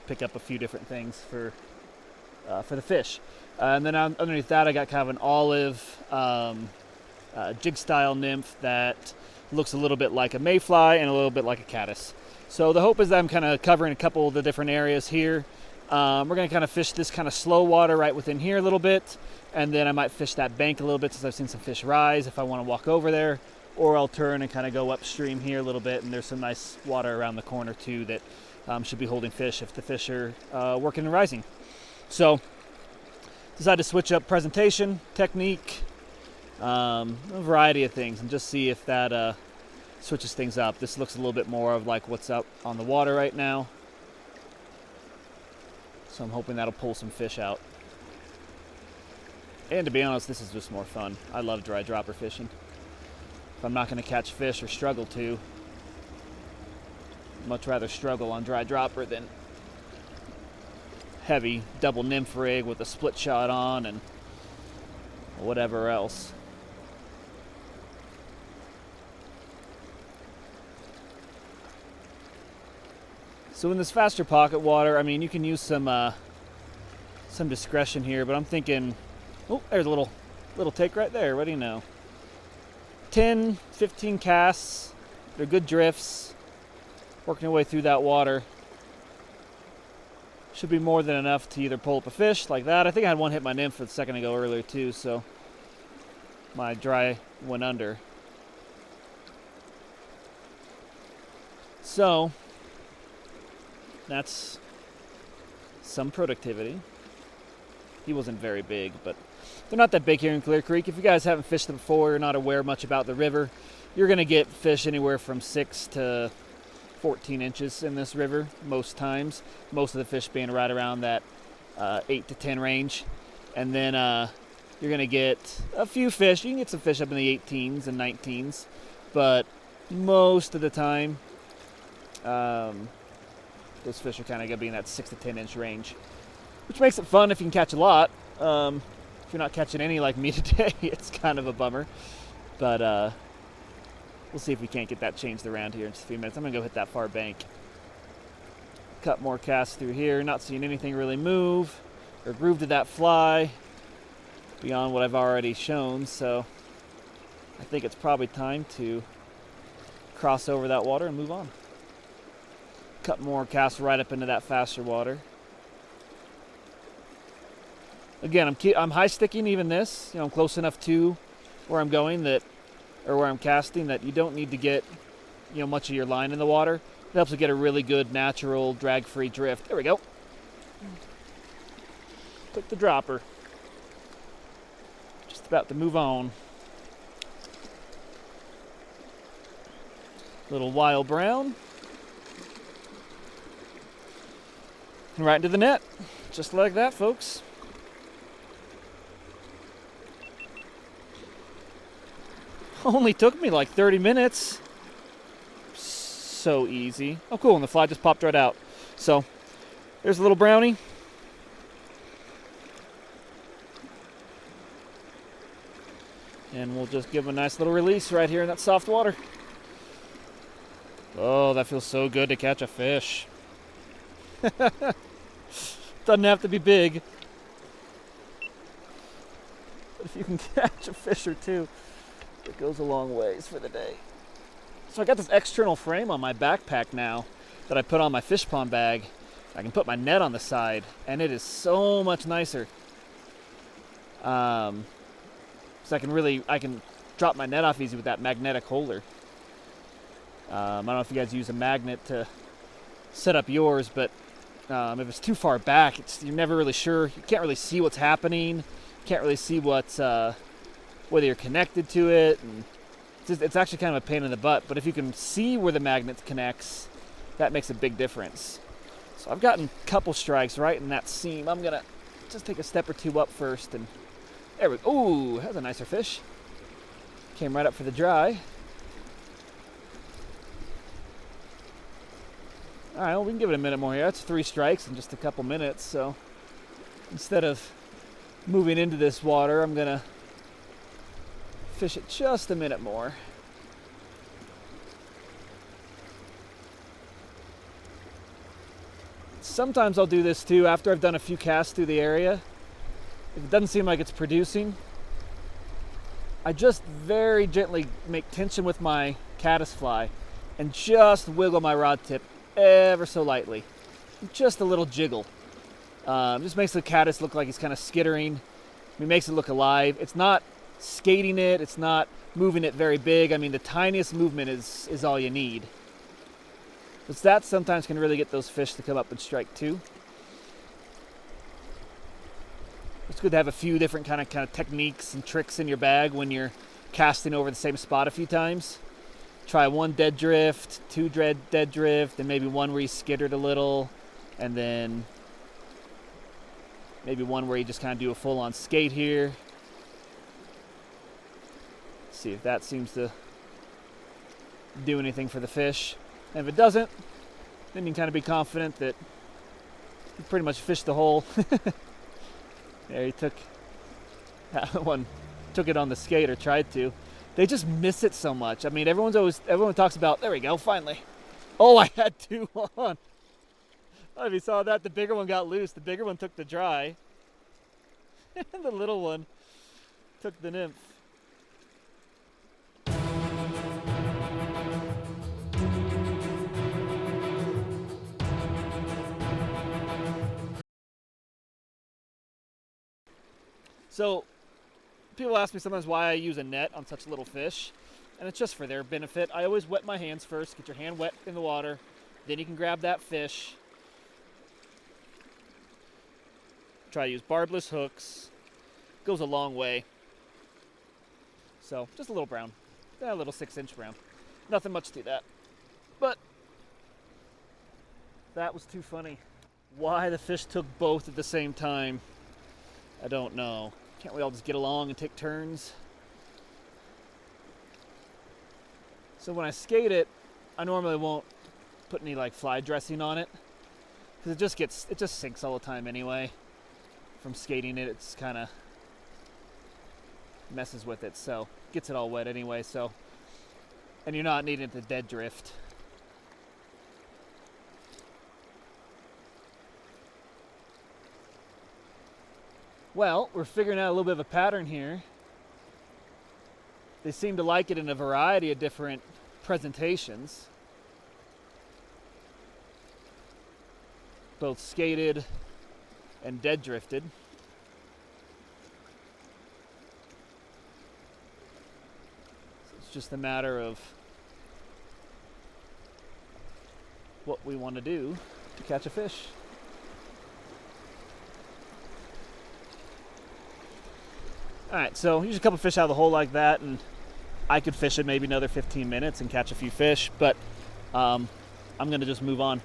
pick up a few different things for the fish. And then underneath that, I got kind of an olive jig-style nymph that looks a little bit like a mayfly and a little bit like a caddis. So the hope is that I'm kind of covering a couple of the different areas here. We're going to kind of fish this kind of slow water right within here a little bit, and then I might fish that bank a little bit since I've seen some fish rise if I want to walk over there, or I'll turn and kind of go upstream here a little bit, and there's some nice water around the corner too that should be holding fish if the fish are working and rising. So decided to switch up presentation, technique, a variety of things, and just see if that switches things up. This looks a little bit more of like what's up on the water right now. So I'm hoping that'll pull some fish out. And to be honest, this is just more fun. I love dry dropper fishing. If I'm not going to catch fish or struggle to, I'd much rather struggle on dry dropper than heavy double nymph rig with a split shot on and whatever else. So in this faster pocket water, I mean, you can use some discretion here, but I'm thinking, oh, there's a little take right there. What do you know? 10, 15 casts. They're good drifts. Working your way through that water. Should be more than enough to either pull up a fish like that. I think I had one hit my nymph a second ago earlier too, so my dry went under. So that's some productivity. He wasn't very big, but they're not that big here in Clear Creek. If you guys haven't fished them before, you're not aware much about the river, you're going to get fish anywhere from 6 to 14 inches in this river most times. Most of the fish being right around that 8 to 10 range. And then you're going to get a few fish. You can get some fish up in the 18s and 19s, but most of the time those fish are kind of going to be in that 6 to 10 inch range, which makes it fun if you can catch a lot. If you're not catching any like me today, it's kind of a bummer. But we'll see if we can't get that changed around here in just a few minutes. I'm going to go hit that far bank. Cut more casts through here. Not seeing anything really move or groove to that fly beyond what I've already shown. So I think it's probably time to cross over that water and move on. Cut more casts right up into that faster water. Again, I'm high sticking even this. I'm close enough to where I'm going that, or where I'm casting, that you don't need to get much of your line in the water. It helps you get a really good natural drag-free drift. There we go. Took the dropper. Just about to move on. Little wild brown. And right into the net. Just like that, folks. Only took me like 30 minutes. So easy. Oh, cool. And the fly just popped right out. So, there's a little brownie. And we'll just give him a nice little release right here in that soft water. Oh, that feels so good to catch a fish. Doesn't have to be big. But if you can catch a fish or two, it goes a long ways for the day. So I got this external frame on my backpack now that I put on my fish pond bag. I can put my net on the side, and it is so much nicer. So I can drop my net off easy with that magnetic holder. I don't know if you guys use a magnet to set up yours, but If it's too far back, you're never really sure. You can't really see what's happening. You can't really see what's whether you're connected to it. And it's actually kind of a pain in the butt. But if you can see where the magnet connects, that makes a big difference. So I've gotten a couple strikes right in that seam. I'm gonna just take a step or two up first, and there we go. Ooh, that's a nicer fish. Came right up for the dry. All right, well, we can give it a minute more here. That's 3 strikes in just a couple minutes. So instead of moving into this water, I'm gonna fish it just a minute more. Sometimes I'll do this too after I've done a few casts through the area. If it doesn't seem like it's producing, I just very gently make tension with my caddisfly and just wiggle my rod tip ever so lightly. Just a little jiggle. Just makes the caddis look like he's kind of skittering. It makes it look alive. It's not skating it. It's not moving it very big. I mean, the tiniest movement is all you need. But that sometimes can really get those fish to come up and strike too. It's good to have a few different kind of techniques and tricks in your bag when you're casting over the same spot a few times. Try 1 dead drift, 2 dead drift, and maybe 1 where you skittered a little, and then maybe 1 where you just kind of do a full-on skate here. See if that seems to do anything for the fish. And if it doesn't, then you can kind of be confident that you pretty much fished the hole. There, he took that one, took it on the skate, or tried to. They just miss it so much. I mean, everyone talks about, there we go, finally. Oh, I had 2 on. I don't know if you saw that. The bigger one got loose. The bigger one took the dry. And the little one took the nymph. So, people ask me sometimes why I use a net on such little fish, and it's just for their benefit. I always wet my hands first. Get your hand wet in the water, then you can grab that fish. Try to use barbless hooks. Goes a long way. So, just a little brown. A little 6-inch brown. Nothing much to that. But, that was too funny. Why the fish took both at the same time, I don't know. Can't we all just get along and take turns? So when I skate it, I normally won't put any like fly dressing on it, because it just sinks all the time anyway. From skating it, it's kind of messes with it, so gets it all wet anyway. So, and you're not needing it to dead drift. Well, we're figuring out a little bit of a pattern here. They seem to like it in a variety of different presentations. Both skated and dead drifted. So it's just a matter of what we want to do to catch a fish. Alright, so use a couple fish out of the hole like that, and I could fish it maybe another 15 minutes and catch a few fish, but I'm going to just move on.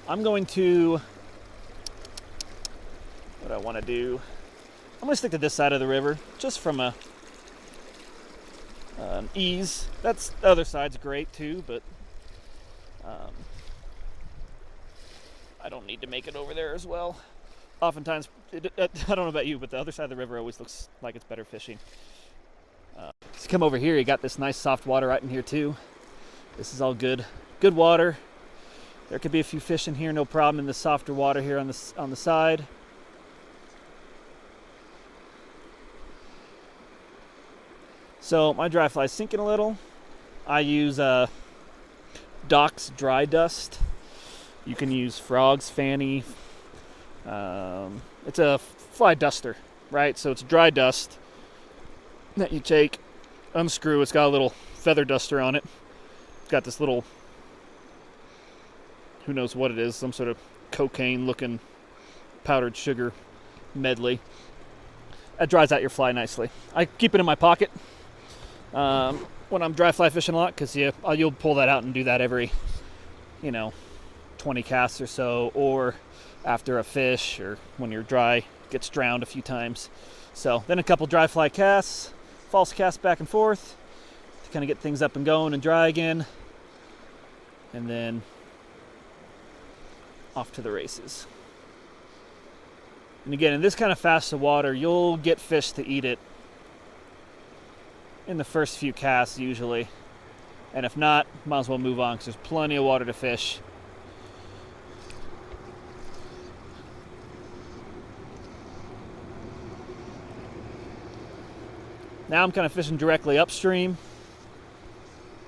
I'm going to, what do I want to do? I'm going to stick to this side of the river, just from an ease. The other side's great too, but I don't need to make it over there as well. Oftentimes, I don't know about you, but the other side of the river always looks like it's better fishing. So come over here, you got this nice soft water right in here too. This is all good water. There could be a few fish in here, no problem, in the softer water here on the side. So my dry fly is sinking a little. I use Doc's dry dust. You can use Frog's Fanny. It's a fly duster, right? So it's dry dust that you take, unscrew. It's got a little feather duster on it. It's got this little, who knows what it is, some sort of cocaine looking powdered sugar medley. That dries out your fly nicely. I keep it in my pocket when I'm dry fly fishing a lot, because you'll pull that out and do that every 20 casts or so, or after a fish, or when your dry gets drowned a few times. So then a couple dry fly casts, false casts back and forth to kind of get things up and going and dry again, and then off to the races. And again, in this kind of fast water, you'll get fish to eat it in the first few casts usually, and if not, might as well move on, because there's plenty of water to fish. Now I'm kind of fishing directly upstream,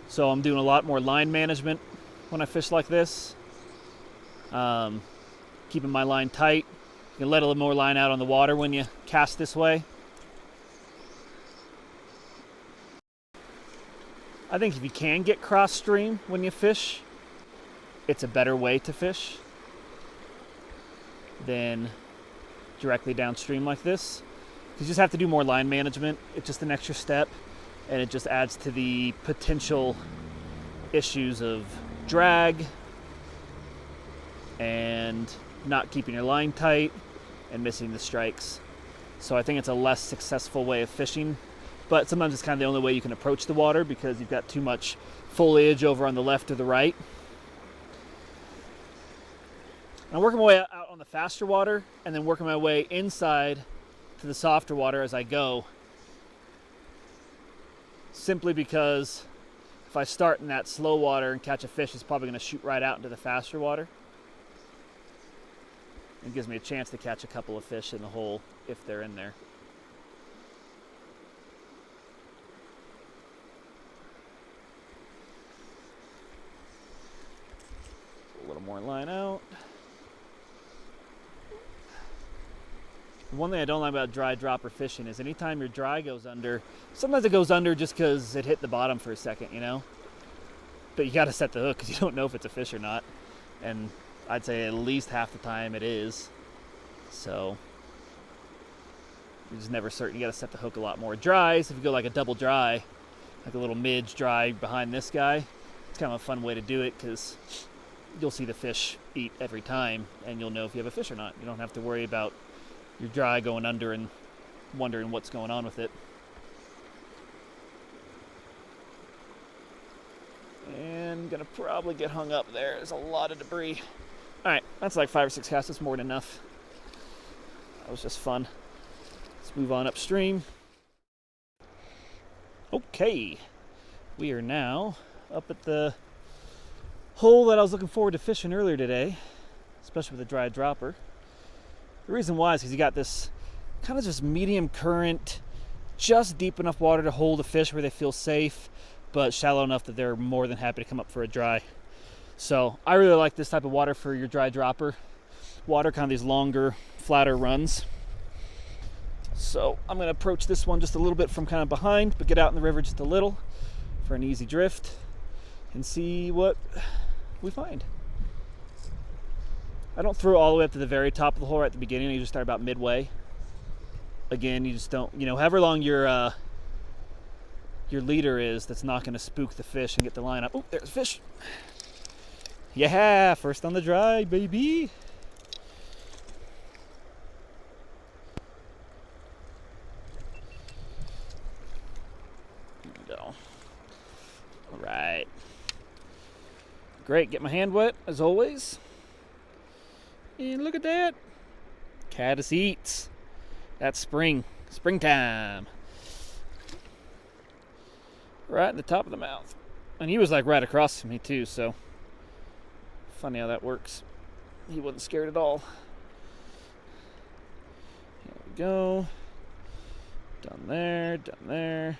so I'm doing a lot more line management when I fish like this. Keeping my line tight. You can let a little more line out on the water when you cast this way. I think if you can get cross stream when you fish, it's a better way to fish than directly downstream like this. You just have to do more line management. It's just an extra step, and it just adds to the potential issues of drag and not keeping your line tight and missing the strikes. So I think it's a less successful way of fishing, but sometimes it's kind of the only way you can approach the water, because you've got too much foliage over on the left or the right. I'm working my way out on the faster water, and then working my way inside to the softer water as I go, simply because if I start in that slow water and catch a fish, it's probably going to shoot right out into the faster water. It gives me a chance to catch a couple of fish in the hole if they're in there. A little more line out. One thing I don't like about dry dropper fishing is anytime your dry goes under, sometimes it goes under just because it hit the bottom for a second, but you got to set the hook, because you don't know if it's a fish or not, and I'd say at least half the time it is. So you're just never certain. You got to set the hook a lot more. Dries, if you go like a double dry, like a little midge dry behind this guy, it's kind of a fun way to do it, because you'll see the fish eat every time, and you'll know if you have a fish or not. You don't have to worry about your dry going under and wondering what's going on with it. And gonna probably get hung up there. There's a lot of debris. Alright, that's like 5 or 6 casts. That's more than enough. That was just fun. Let's move on upstream. Okay, we are now up at the hole that I was looking forward to fishing earlier today, especially with a dry dropper. The reason why is because you got this kind of just medium current, just deep enough water to hold a fish where they feel safe, but shallow enough that they're more than happy to come up for a dry. So I really like this type of water for your dry dropper water, kind of these longer, flatter runs. So I'm going to approach this one just a little bit from kind of behind, but get out in the river just a little for an easy drift and see what we find. I don't throw all the way up to the very top of the hole right at the beginning. You just start about midway. Again, you just don't, however long your leader is, that's not going to spook the fish and get the line up. Oh, there's a fish. Yeah, first on the dry, baby. There we go. All right. Great, get my hand wet as always. And look at that. Caddis eats. That's springtime. Right in the top of the mouth. And he was like right across from me too, so funny how that works. He wasn't scared at all. Here we go. Done there.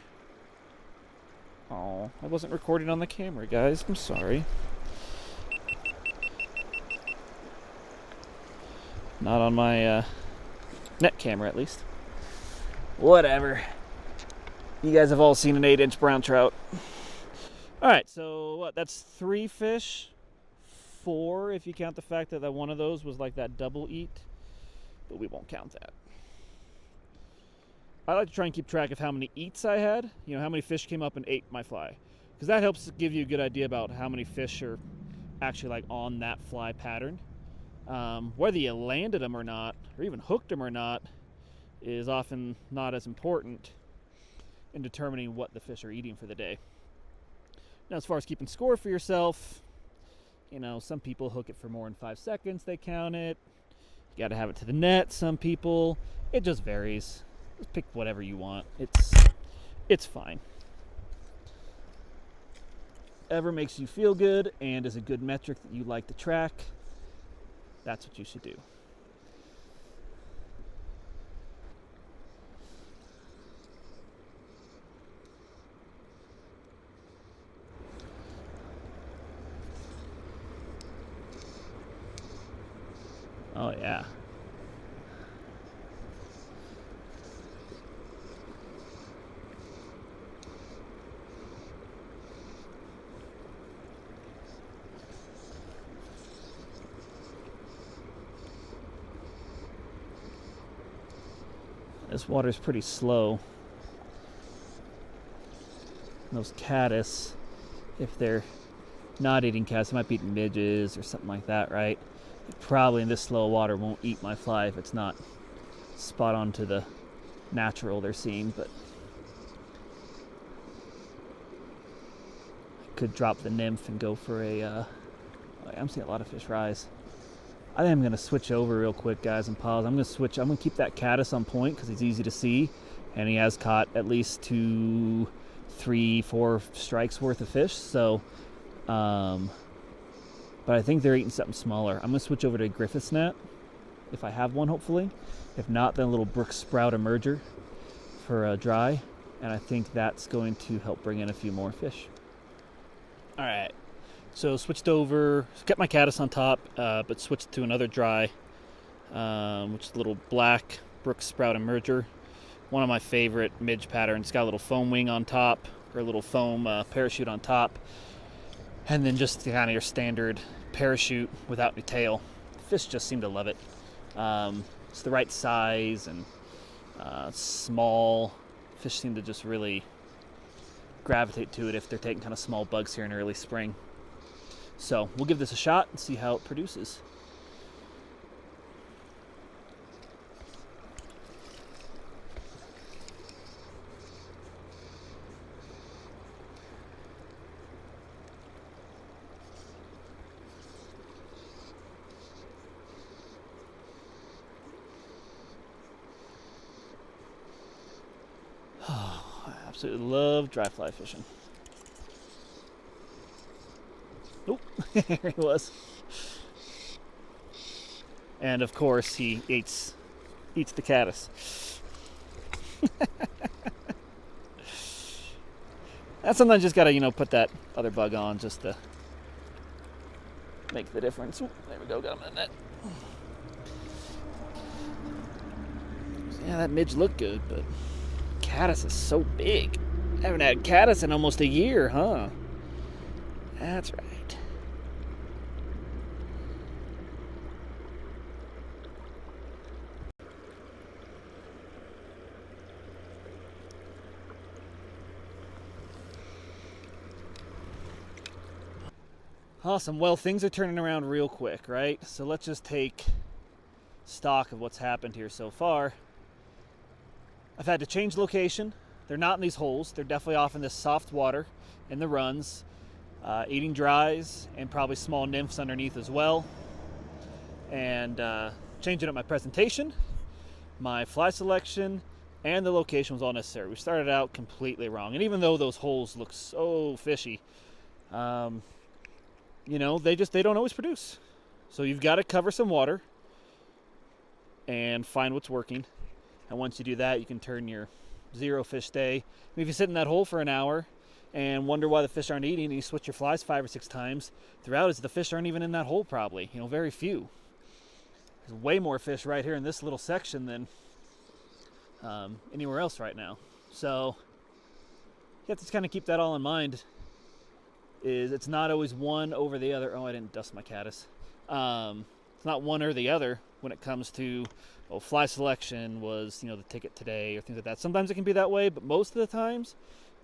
Oh, I wasn't recording on the camera, guys. I'm sorry. Not on my net camera, at least. Whatever. You guys have all seen an 8-inch brown trout. Alright, so what? That's 3 fish, 4 if you count the fact that one of those was like that double eat, but we won't count that. I like to try and keep track of how many eats I had, how many fish came up and ate my fly, because that helps give you a good idea about how many fish are actually like on that fly pattern. Whether you landed them or not, or even hooked them or not, is often not as important in determining what the fish are eating for the day. Now, as far as keeping score for yourself, some people hook it for more than 5 seconds, they count it. You got to have it to the net. Some people, it just varies. Just pick whatever you want. It's fine. Ever makes you feel good and is a good metric that you like to track, that's what you should do. Oh yeah. This water's pretty slow. Those caddis, if they're not eating caddis, they might be eating midges or something like that, right? Probably in this slow water won't eat my fly if it's not spot on to the natural they're seeing, but I could drop the nymph and go for I'm seeing a lot of fish rise. I think I'm going to switch over real quick, guys, and pause. I'm going to keep that caddis on point because he's easy to see, and he has caught at least 2, 3, 4 strikes worth of fish, so but I think they're eating something smaller. I'm going to switch over to Griffith's net, if I have one, hopefully. If not, then a little brook sprout emerger for dry, and I think that's going to help bring in a few more fish. All right, so switched over, kept my caddis on top, but switched to another dry, which is a little black brook sprout emerger. One of my favorite midge patterns. It's got a little foam wing on top, or a little foam parachute on top. And then just kind of your standard parachute without any tail. Fish just seem to love it. It's the right size and small. Fish seem to just really gravitate to it if they're taking kind of small bugs here in early spring. So we'll give this a shot and see how it produces. Absolutely love dry fly fishing. Oh, there he was. And of course he eats the caddis. That's sometimes just gotta, put that other bug on just to make the difference. Ooh, there we go, got him in the net. Yeah, that midge looked good, but caddis is so big. I haven't had caddis in almost a year, huh? That's right. Awesome. Well, things are turning around real quick, right? So let's just take stock of what's happened here so far. I've had to change location. They're not in these holes. They're definitely off in this soft water in the runs, eating dries and probably small nymphs underneath as well. And changing up my presentation, my fly selection, and the location was all necessary. We started out completely wrong. And even though those holes look so fishy, they don't always produce. So you've got to cover some water and find what's working. And once you do that, you can turn your 0 fish day. If you sit in that hole for an hour and wonder why the fish aren't eating, and you switch your flies 5 or 6 times, throughout is the fish aren't even in that hole probably. Very few. There's way more fish right here in this little section than anywhere else right now. So you have to kind of keep that all in mind is it's not always one over the other. Oh, I didn't dust my caddis. It's not one or the other when it comes to fly selection was the ticket today or things like that. Sometimes it can be that way, but most of the times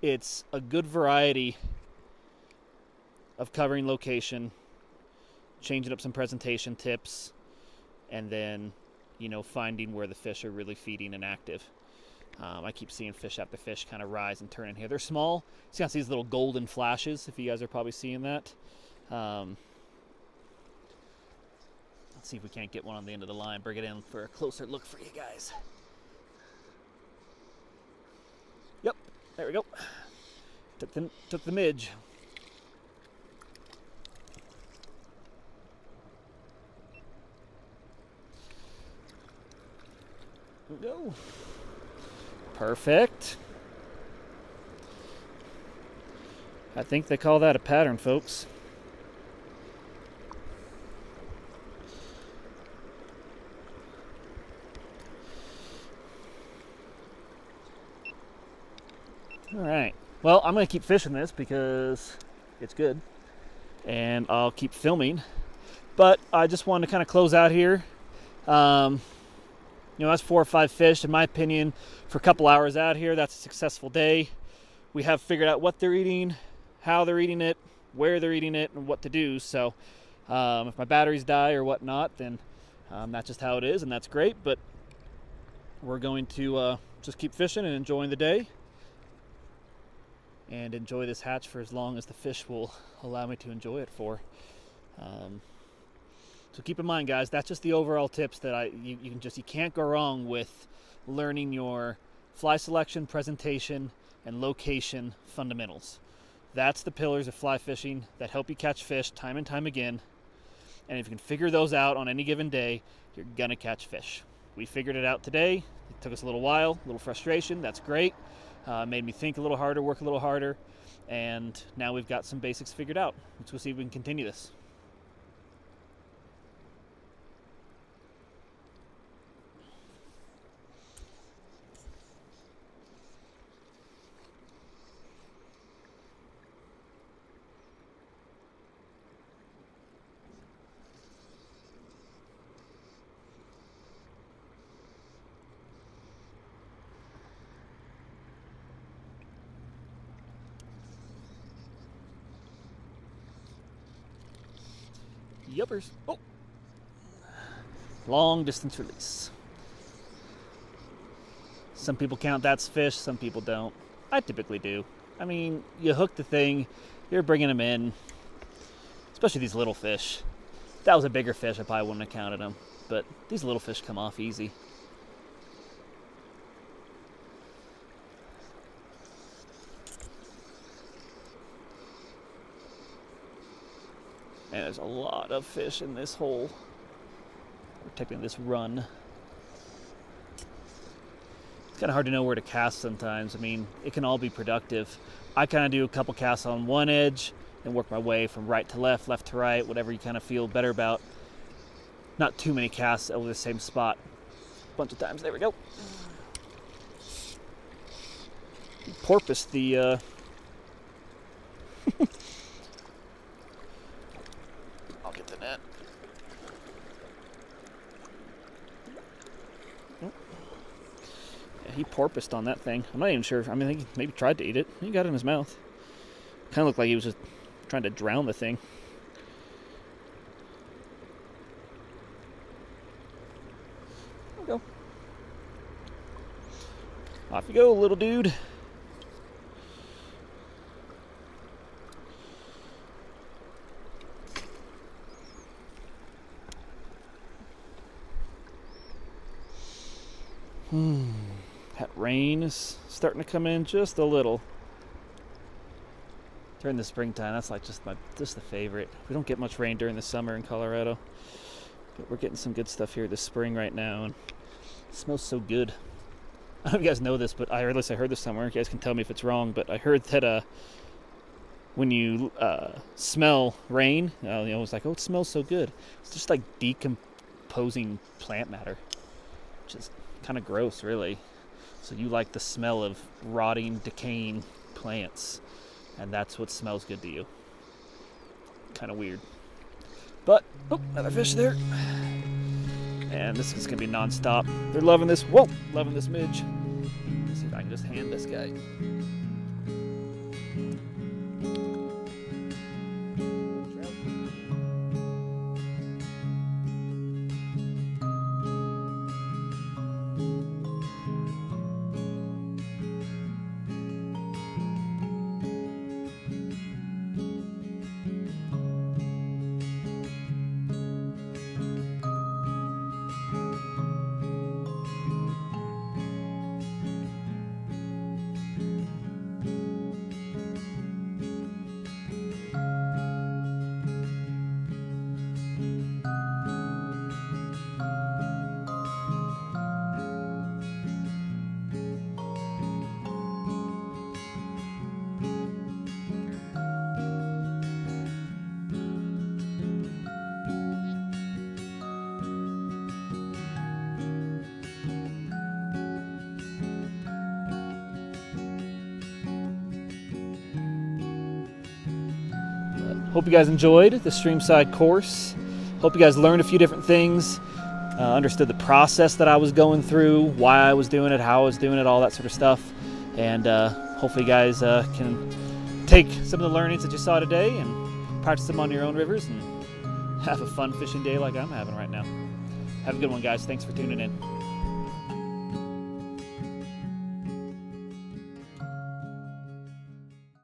it's a good variety of covering location, changing up some presentation tips, and then finding where the fish are really feeding and active. I keep seeing fish after fish kind of rise and turn in here. They're small. You can see these little golden flashes, if you guys are probably seeing that. Let's see if we can't get one on the end of the line. Bring it in for a closer look for you guys. Yep, there we go. Took the midge. There we go. Perfect. I think they call that a pattern, folks. All right. Well, I'm going to keep fishing this because it's good, and I'll keep filming. But I just wanted to kind of close out here. That's 4 or 5 fish, in my opinion, for a couple hours out here. That's a successful day. We have figured out what they're eating, how they're eating it, where they're eating it, and what to do. So if my batteries die or whatnot, then that's just how it is, and that's great. But we're going to just keep fishing and enjoying the day and enjoy this hatch for as long as the fish will allow me to enjoy it for. So keep in mind, guys, that's just the overall tips that you can't go wrong with learning your fly selection, presentation, and location fundamentals. That's the pillars of fly fishing that help you catch fish time and time again. And if you can figure those out on any given day, you're gonna catch fish. We figured it out today. It took us a little while, a little frustration. That's great. Made me think a little harder, work a little harder, and now we've got some basics figured out. Let's go see if we can continue this. Yuppers. Oh! Long distance release. Some people count that's fish, some people don't. I typically do. I mean, you hook the thing, you're bringing them in, especially these little fish. If that was a bigger fish, I probably wouldn't have counted them, but these little fish come off easy. And there's a lot of fish in this hole, or technically this run. It's kind of hard to know where to cast sometimes. I mean, it can all be productive. I kind of do a couple casts on one edge and work my way from right to left, left to right, whatever you kind of feel better about. Not too many casts over the same spot. A bunch of times. There we go. Porpoise the... I'll get the net. Yeah, he porpoised on that thing. I'm not even sure. I mean, I think he maybe tried to eat it. He got it in his mouth. Kind of looked like he was just trying to drown the thing. There we go. Off you go, little dude. That rain is starting to come in just a little. During the springtime, that's like just the favorite. We don't get much rain during the summer in Colorado, but we're getting some good stuff here this spring right now, and it smells so good. I don't know if you guys know this, but I heard this somewhere. You guys can tell me if it's wrong, but I heard that when you smell rain, it's like, oh, it smells so good. It's just like decomposing plant matter, which is kind of gross, really. So you like the smell of rotting, decaying plants, and that's what smells good to you. kind of weird. But, oh, another fish there. And this is going to be non-stop. They're loving this. Whoa, loving this midge. Let's see if I can just hand this guy. Hope you guys enjoyed the Streamside course. Hope you guys learned a few different things, understood the process that I was going through, why I was doing it, how I was doing it, all that sort of stuff. And hopefully you guys can take some of the learnings that you saw today and practice them on your own rivers and have a fun fishing day like I'm having right now. Have a good one, guys. Thanks for tuning in.